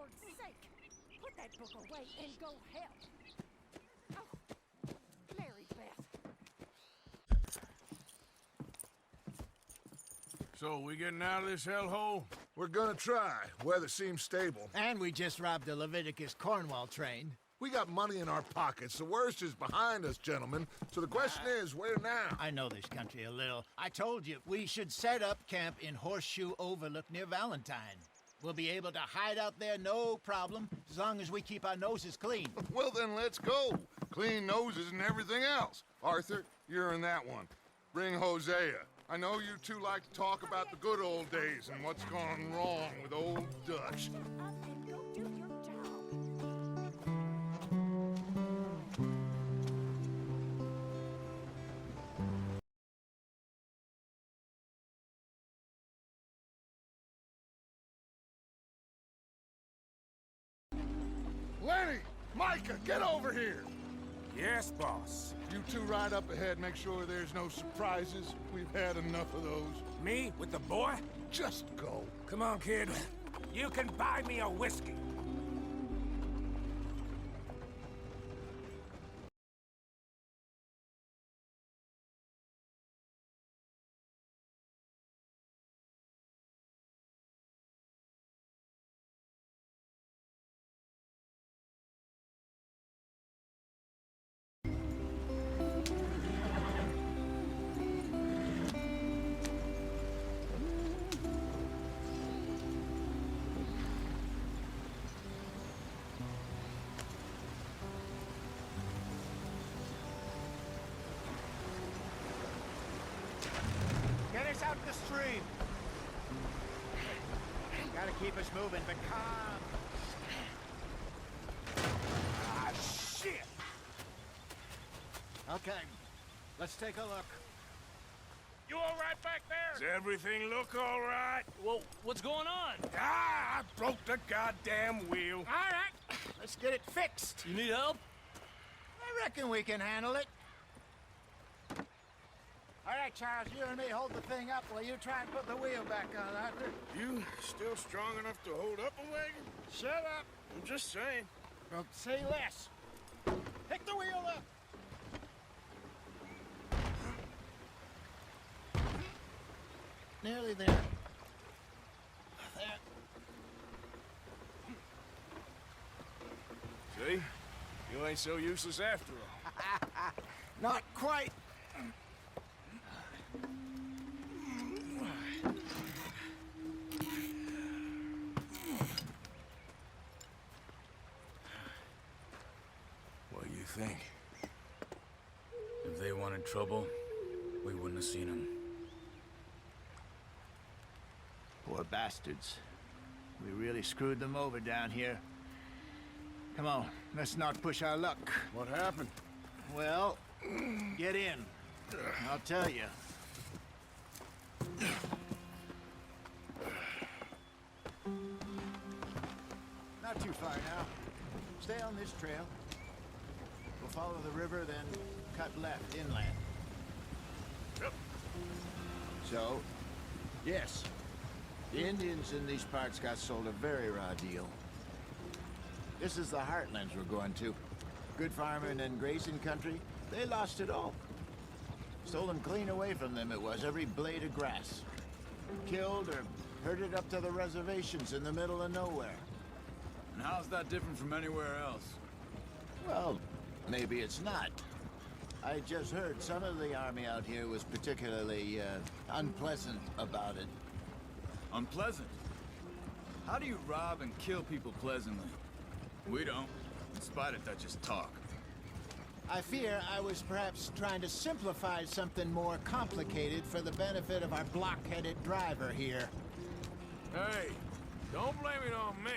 Lord's sake! Put that book away and go help! Oh, Mary Beth. So, we getting out of this hellhole? We're gonna try. Weather seems stable. And we just robbed the Leviticus Cornwall train. We got money in our pockets. The worst is behind us, gentlemen. So the question is, where now? I know this country a little. I told you, we should set up camp in Horseshoe Overlook near Valentine. We'll be able to hide out there, no problem, as long as we keep our noses clean. Well, then let's go. Clean noses and everything else. Arthur, you're in that one. Bring Hosea. I know you two like to talk about the good old days and what's gone wrong with old Dutch. Shut up and go do your job. Lenny! Micah, get over here! Yes, boss. You two ride up ahead, make sure there's no surprises. We've had enough of those. Me? With the boy? Just go. Come on, kid. You can buy me a whiskey. Get us out the stream. Gotta keep us moving, but calm. Ah, shit! Okay, let's take a look. You all right back there? Does everything look all right? Well, what's going on? Ah, I broke the goddamn wheel. All right, let's get it fixed. You need help? I reckon we can handle it. All right, Charles, you and me hold the thing up while you try and put the wheel back on, Arthur. You still strong enough to hold up a wagon? Shut up. I'm just saying. Don't say less. Pick the wheel up. Nearly there. There. See? You ain't so useless after all. Not quite. What do you think? If they wanted trouble, we wouldn't have seen them. Poor bastards. We really screwed them over down here. Come on, let's not push our luck. What happened? Well, get in. I'll tell you. Not too far now. Stay on this trail. We'll follow the river, then cut left inland. Yep. So, yes, the Indians in these parts got sold a very raw deal. This is the heartlands we're going to. Good farming and grazing country, they lost it all. Stolen clean away from them it was, every blade of grass. Killed or herded up to the reservations in the middle of nowhere. And how's that different from anywhere else? Well, maybe it's not. I just heard some of the army out here was particularly, unpleasant about it. Unpleasant? How do you rob and kill people pleasantly? We don't, in spite of Dutch's talk. I fear I was perhaps trying to simplify something more complicated for the benefit of our block-headed driver here. Hey, don't blame it on me.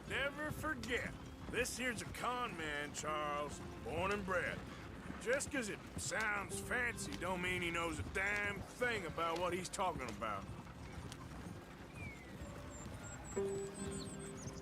Never forget, this here's a con man, Charles, born and bred. Just 'cause it sounds fancy don't mean he knows a damn thing about what he's talking about.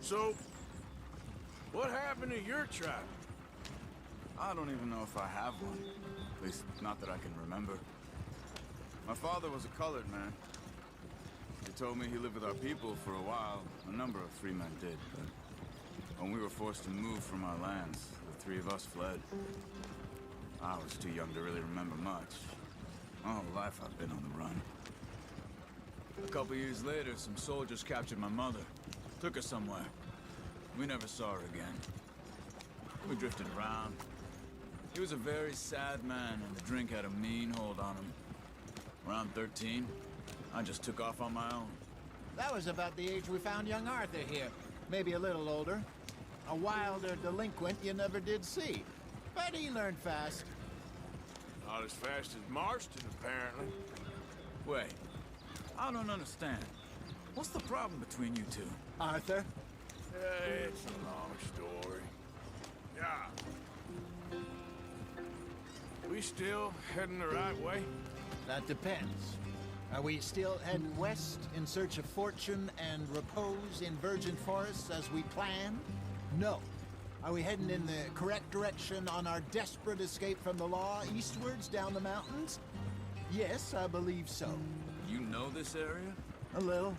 So, what happened to your tribe? I don't even know if I have one. At least, not that I can remember. My father was a colored man. He told me he lived with our people for a while. A number of free men did, but when we were forced to move from our lands, the three of us fled. I was too young to really remember much. My whole life I've been on the run. A couple years later, some soldiers captured my mother. Took her somewhere. We never saw her again. We drifted around. He was a very sad man, and the drink had a mean hold on him. Around 13, I just took off on my own. That was about the age we found young Arthur here. Maybe a little older. A wilder delinquent you never did see. But he learned fast. Not as fast as Marston, apparently. Wait, I don't understand. What's the problem between you two? Arthur? It's a long story. Yeah. We still heading the right way? That depends. Are we still heading west in search of fortune and repose in virgin forests as we planned? No. Are we heading in the correct direction on our desperate escape from the law eastwards down the mountains? Yes, I believe so. You know this area? A little.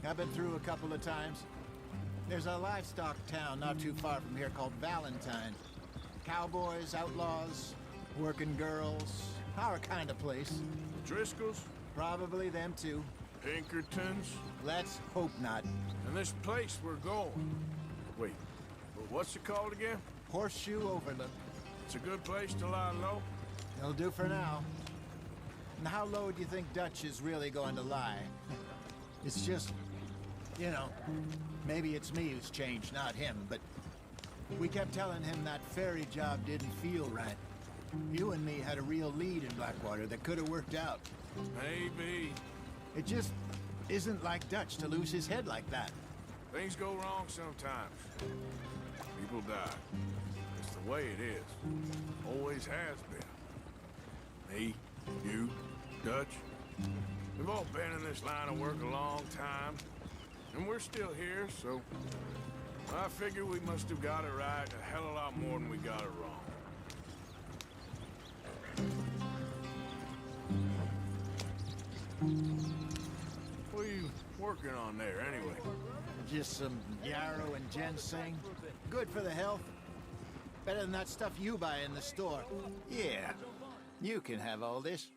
I've been through a couple of times. There's a livestock town not too far from here called Valentine. Cowboys, outlaws, working girls, our kind of place. Driscoll's? Probably them too. Pinkertons? Let's hope not. And this place we're going. Wait, what's it called again? Horseshoe Overlook. It's a good place to lie low? It'll do for now. And how low do you think Dutch is really going to lie? It's just, you know, maybe it's me who's changed, not him, but we kept telling him that ferry job didn't feel right. You and me had a real lead in Blackwater that could have worked out. Maybe. It just isn't like Dutch to lose his head like that. Things go wrong sometimes. People die. It's the way it is. Always has been. Me, you, Dutch. We've all been in this line of work a long time. And we're still here, so I figure we must have got it right a hell of a lot more than we got it wrong. What are you working on there, anyway? Just some yarrow and ginseng. Good for the health. Better than that stuff you buy in the store. Yeah, you can have all this.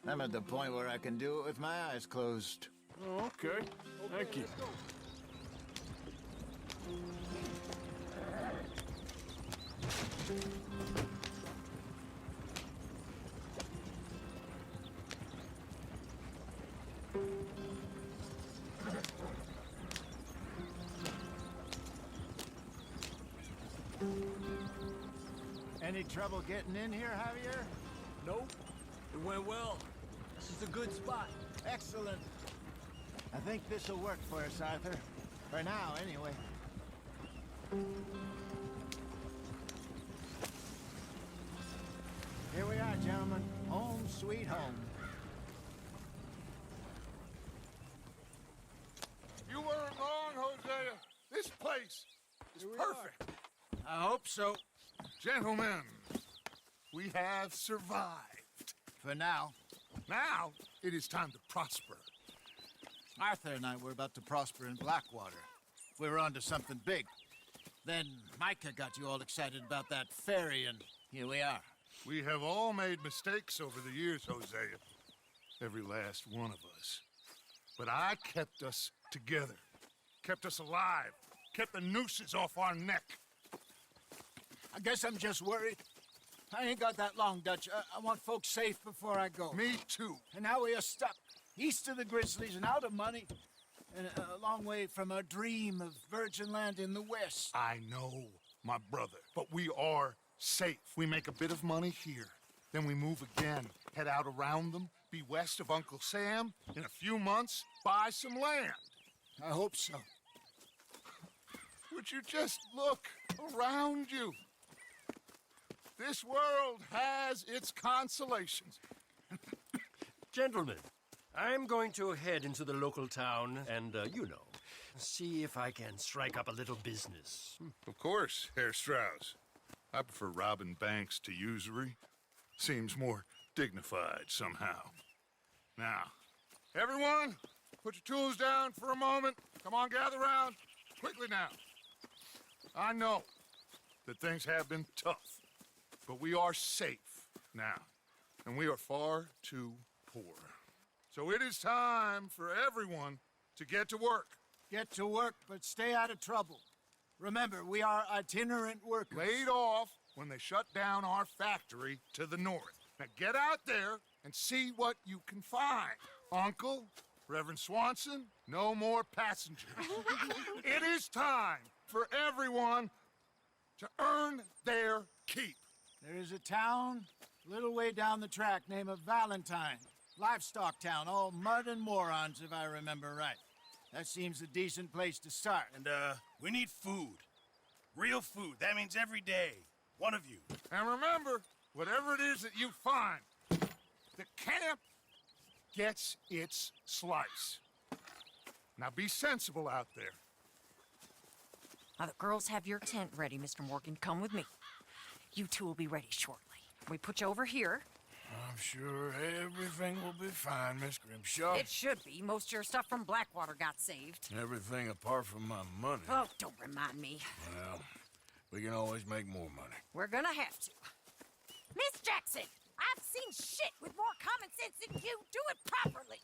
I'm at the point where I can do it with my eyes closed. Oh, okay. Thank you. Any trouble getting in here, Javier? Nope. It went well. This is a good spot. Excellent. I think this'll work for us, Arthur. For now, anyway. Here we are, gentlemen. Home sweet home. You weren't wrong, Hosea. This place is perfect. I hope so. Gentlemen, we have survived. For now. Now, it is time to prosper. Arthur and I were about to prosper in Blackwater. We were onto something big. Then Micah got you all excited about that ferry, and here we are. We have all made mistakes over the years, Hosea. Every last one of us. But I kept us together. Kept us alive. Kept the nooses off our neck. I guess I'm just worried. I ain't got that long, Dutch. I want folks safe before I go. Me too. And now we are stuck, east of the Grizzlies and out of money, and a long way from our dream of virgin land in the west. I know, my brother, but we are safe. We make a bit of money here, then we move again, head out around them, be west of Uncle Sam, in a few months, buy some land. I hope so. Would you just look around you? This world has its consolations. Gentlemen, I'm going to head into the local town and, see if I can strike up a little business. Of course, Herr Strauss. I prefer robbing banks to usury. Seems more dignified somehow. Now, everyone, put your tools down for a moment. Come on, gather round. Quickly now. I know that things have been tough, but we are safe now, and we are far too poor. So it is time for everyone to get to work. Get to work, but stay out of trouble. Remember, we are itinerant workers. Laid off when they shut down our factory to the north. Now get out there and see what you can find. Uncle, Reverend Swanson, no more passengers. It is time for everyone to earn their keep. There is a town a little way down the track named Valentine. Livestock town, all mud and morons, if I remember right. That seems a decent place to start. And, we need food. Real food. That means every day. One of you. And remember, whatever it is that you find, the camp gets its slice. Now be sensible out there. Now, the girls have your tent ready, Mr. Morgan. Come with me. You two will be ready shortly. We put you over here. I'm sure everything will be fine, Miss Grimshaw. It should be. Most of your stuff from Blackwater got saved. Everything apart from my money. Oh, don't remind me. Well, we can always make more money. We're gonna have to. Miss Jackson, I've seen shit with more common sense than you. Do it properly.